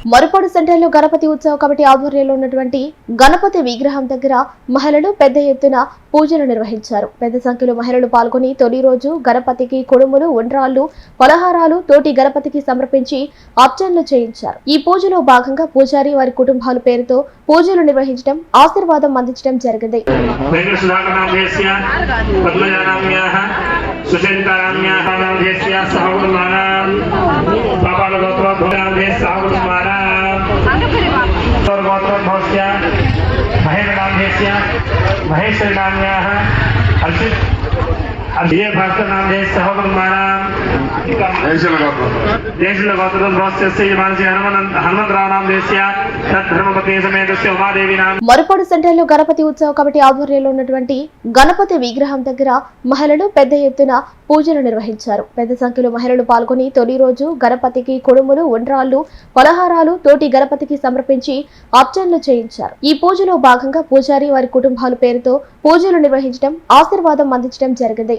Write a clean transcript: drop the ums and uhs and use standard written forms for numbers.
మరుపాడు సెంటర్లో గణపతి ఉత్సవ కమిటీ ఆధ్వర్యంలో ఉన్నటువంటి గణపతి విగ్రహం దగ్గర మహిళలు పెద్ద ఎత్తున పూజలు నిర్వహించారు. పెద్ద సంఖ్యలో మహిళలు పాల్గొని తొలి రోజు గణపతికి కుడుములు, ఉండ్రాళ్లు, పలహారాలు తోటి గణపతికి సమర్పించి అర్చనలు చేయించారు. ఈ పూజలో భాగంగా పూజారి వారి కుటుంబాల పేరుతో పూజలు నిర్వహించడం, ఆశీర్వాదం అందించడం జరిగింది. महेश्वरी नाम्याः अर्षित भास्कर नाम మరుపాడు సెంటర్లో గణపతి ఉత్సవ కమిటీ ఆధ్వర్యంలో ఉన్నటువంటి గణపతి విగ్రహం దగ్గర మహిళలు పెద్ద ఎత్తున పూజలు నిర్వహించారు. పెద్ద సంఖ్యలో మహిళలు పాల్గొని తొలి రోజు గణపతికి కుడుములు, ఉండ్రాళ్లు, పలహారాలు తోటి గణపతికి సమర్పించి అర్చనలు చేయించారు. ఈ పూజలో భాగంగా పూజారి వారి కుటుంబాల పేరుతో పూజలు నిర్వహించడం, ఆశీర్వాదం అందించడం జరిగింది.